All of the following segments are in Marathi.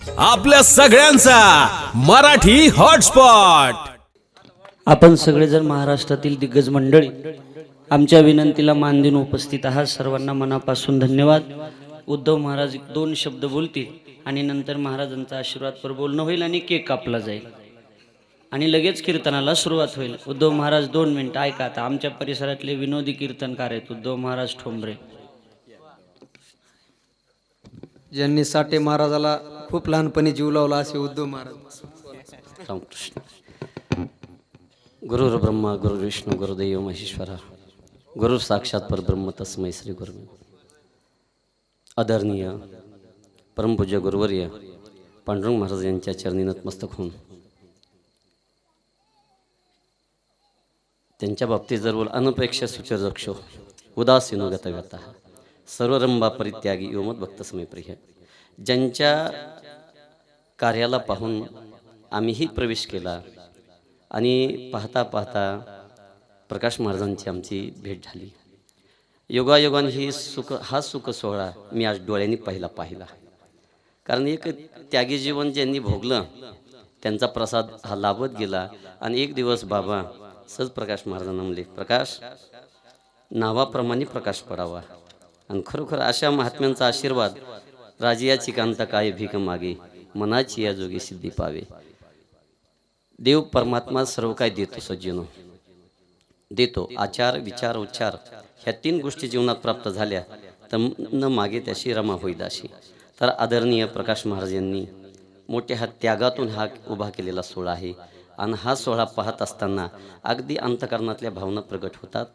आपल्या सगळ्यांचा मराठी हॉटस्पॉट। आपण सगळेजण महाराष्ट्रातील दिग्गज मंडळी आमच्या विनंतीला मान देऊन उपस्थित आहात। सर्वांना मनापासून धन्यवाद। उद्धव महाराज दोन शब्द बोलतील आणि नंतर महाराजांचा आशीर्वाद पर बोलणं होईल आणि केक कापला जाईल आणि लगेच कीर्तनाला सुरुवात होईल। उद्धव महाराज 2 मिनिटं ऐका। आता आमच्या परिसरातले विनोदी कीर्तनकार आहेत उद्धव महाराज ठोंबरे, ज्यांनी साठे महाराजाला खूप लहानपणी जीव लावला असे उद्धव महाराज। रामकृष्ण। गुरुर् ब्रह्मा गुरुर् विष्णू गुरुदेव महेश्वरा गुरु साक्षात परब्रह्म तस्मै श्री गुरुवे। आदरणीय परमपूज्य गुरुवर्य पांडुरंग महाराज यांच्या चरणी नतमस्तक होऊन त्यांच्या बाबतीत जर बोल अनपेक्ष सुचरक्षो उदासीनो गतव्यता सर्वरंभा परित्यागी योमत भक्त समय प्रिय। ज्यांच्या कार्याला पाहून आम्हीही प्रवेश केला आणि पाहता पाहता प्रकाश महाराजांची आमची भेट झाली। योगायोगाने हा सुख सोहळा मी आज डोळ्यांनी पाहिला। कारण एक त्यागी जीवन ज्यांनी भोगलं त्यांचा प्रसाद हा लाभत गेला। आणि एक दिवस बाबा सहज प्रकाश महाराजांना म्हणले, प्रकाश नावाप्रमाणे प्रकाश पडावा। आणि खरोखर अशा महात्म्यांचा आशीर्वाद राजियाची कांता काय भीक मागे मनाची या जोगी सिद्धी पावे। देव परमात्मा सर्व काय देतो सज्जनो, देतो। आचार विचार उच्चार ह्या 3 गोष्टी जीवनात प्राप्त झाल्या तर न मागे त्याशी रमा होईल अशी। तर आदरणीय प्रकाश महाराज यांनी मोठ्या हा त्यागातून हा उभा केलेला सोहळा आहे। आणि हा सोहळा पाहत असताना अगदी अंतकरणातल्या भावना प्रगट होतात।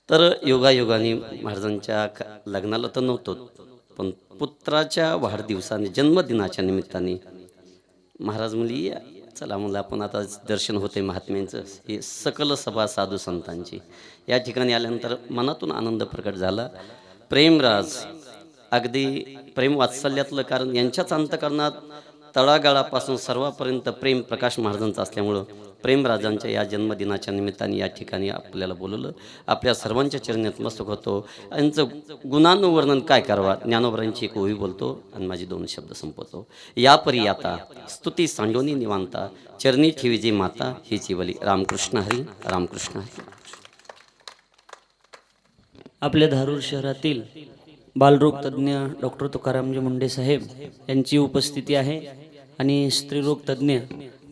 तर योगायोगाने महाराजांच्या लग्नाला तर नव्हतो, पण पुत्राच्या वाढदिवसाने जन्मदिनाच्या निमित्ताने महाराज म्हणली चला म्हणलं आपण आता दर्शन होते महात्म्यांचं, हे सकल सभा साधू संतांची। या ठिकाणी आल्यानंतर मनातून आनंद प्रकट झाला। प्रेमराज अगदी प्रेम वात्सल्यातलं, कारण यांच्याच अंतकरणात तळागाळापासून सर्वापर्यंत प्रेम प्रकाश महाराजांचं असल्यामुळं प्रेमराजांच्या या जन्मदिनाच्या निमित्ताने या ठिकाणी आपल्याला बोलवलं। आपल्या सर्वांच्या चरणी नतमस्तक होतो। यांचं गुणानुवर्णन काय करावा, ज्ञानोबरांची एक ओवी बोलतो आणि माझी 2 शब्द संपवतो। या परी आता स्तुती सांडोनी निवांता चरणी ठेवी जी माता हिची बली। रामकृष्ण हरी रामकृष्ण हरी। आपल्या धारूर शहरातील बालरोग तज्ज्ञ डॉक्टर तुकारामजी मुंडे साहेब यांची उपस्थिती आहे आणि स्त्रीरोग तज्ज्ञ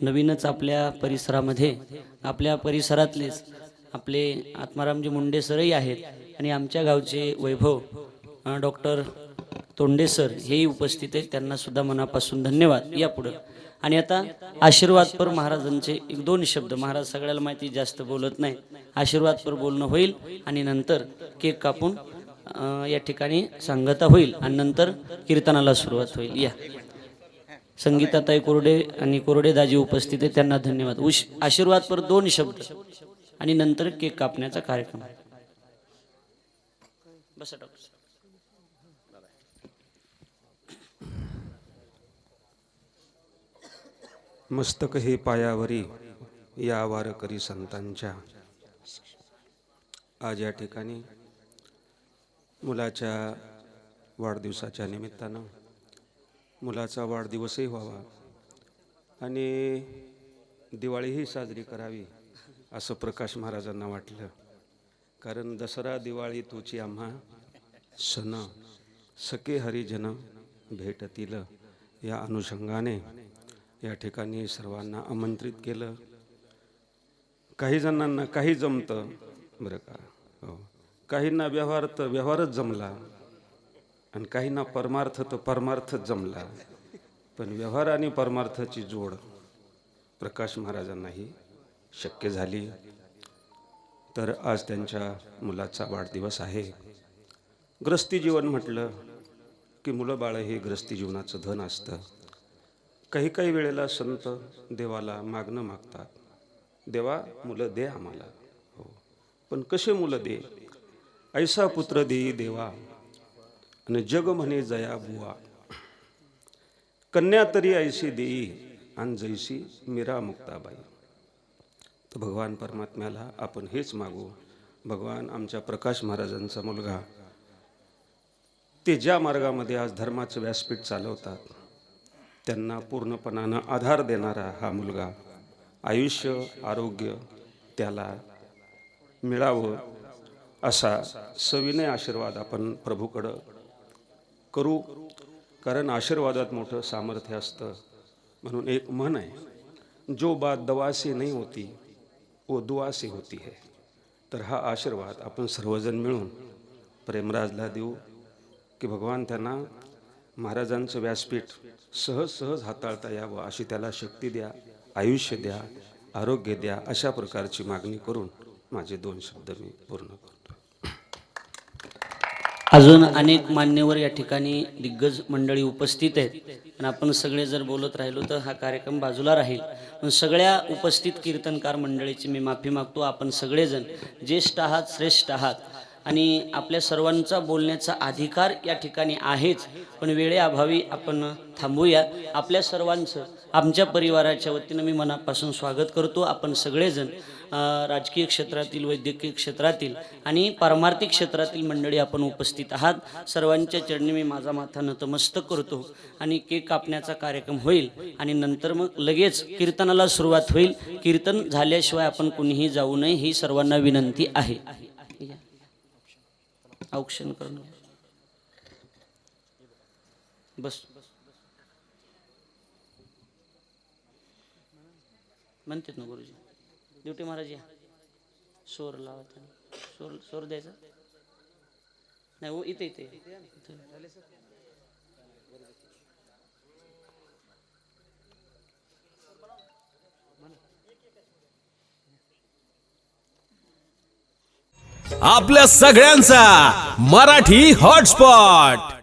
नवीनच आपल्या परिसरामध्ये आपल्या परिसरातलेच आपले आत्मारामजी मुंडे सरही आहेत आणि आमच्या गावचे वैभव डॉक्टर तोंडे सर हेही उपस्थित आहेत। त्यांना सुद्धा मनापासून धन्यवाद। या पुढं आणि आता आशीर्वादपर महाराजांचे 1-2 शब्द। महाराज सगळ्याला माहिती जास्त बोलत नाही, आशीर्वादपर बोलणं होईल आणि नंतर केक कापून या ठिकाणी सांगता होईल आणि नंतर कीर्तनाला सुरुवात होईल। या संगीताताई कोरडे आणि कोरडे दाजी उपस्थित आहेत, त्यांना धन्यवाद। आशीर्वाद पर 2 शब्द आणि नंतर केक कापण्याचा कार्यक्रम। बसा डॉक्टर। मस्तक हे पायावरी या वारकरी संतांच्या। आज या ठिकाणी मुलाच्या वाढदिवसाच्या निमित्तानं मुलाचा वाढदिवसही व्हावा आणि दिवाळीही साजरी करावी असं प्रकाश महाराजांना वाटलं। कारण दसरा दिवाळी तुची आम्हा सण सखे हरिजन भेटतील या अनुषंगाने या ठिकाणी सर्वांना आमंत्रित केलं। काही जणांना काही जमतं बरं का, हो, काहींना व्यवहारच जमला आणि काहींना परमार्थ तर परमार्थच जमला, पण व्यवहार आणि परमार्थाची जोड प्रकाश महाराजांनाही शक्य झाली। तर आज त्यांच्या मुलाचा वाढदिवस आहे। ग्रस्ती जीवन म्हटलं की मुलं बाळ हे ग्रस्ती जीवनाचं धन असतं। काही वेळेला संत देवाला मागणं मागतात, देवा मुलं दे आम्हाला, हो, पण कसे मुलं दे, ऐसा पुत्र देई देवा आणि जग म्हणे जया बुवा, कन्या तरी ऐशी देई आणि जैसी मीरा मुक्ताबाई। तर भगवान परमात्म्याला आपण हेच मागू, भगवान आमच्या प्रकाश महाराजांचा मुलगा ते ज्या मार्गामध्ये आज धर्माचं व्यासपीठ चालवतात त्यांना पूर्णपणानं आधार देणारा हा मुलगा आयुष्य आरोग्य त्याला मिळावं असा सविनय आशीर्वाद आपण प्रभूकडं करू, कारण आशीर्वादात मोठं सामर्थ्य असतं. म्हणून एक म्हण आहे, जो बात दवा से नहीं होती वो दुआ से होती है. तर हा आशीर्वाद आपण सर्वजण मिळून प्रेमराजला देऊ की भगवान त्यांना महाराजांचं व्यासपीठ सहज सहज हाताळता यावं अशी त्याला शक्ती द्या, आयुष्य द्या, आरोग्य द्या, अशा प्रकारची मागणी करून माझे 2 शब्द मी पूर्ण करतो. अजून अनेक मान्यवर या ठिकाणी दिग्गज मंडळी उपस्थित आहेत आणि आपण सगळे जर बोलत राहिलो तर हा कार्यक्रम बाजूला राहील. पण सगळ्या उपस्थित कीर्तनकार मंडळीची मी माफी मागतो. आपण सगळेजण ज्येष्ठ आहात, श्रेष्ठ आहात आणि आपल्या सर्वांचा बोलण्याचा अधिकार या ठिकाणी आहेच, पण वेळेअभावी आपण थांबूया. आपल्या सर्वांचं आमच्या परिवाराच्या वतीनं मी मनापासून स्वागत करतो. आपण सगळेजण राजकीय क्षेत्रातील, वैद्यकीय क्षेत्रातील आणि पारमार्थिक क्षेत्रातील मंडळी आपण उपस्थित आहात. सर्वांच्या चरणी मी माझा माथा नतमस्तक करतो आणि केक कापण्याचा कार्यक्रम होईल आणि नंतर मग लगेच कीर्तनाला सुरुवात होईल. कीर्तन झाल्याशिवाय आपण कुणीही जाऊ नये ही सर्वांना विनंती आहे. औक्षण करून बस म्हणतात ना गुरुजी. ड्युटी महाराज या सोर लावा, सोर द्यायचा नाही हो, इथे इथे आपल्या सगळ्यांचा मराठी हॉटस्पॉट.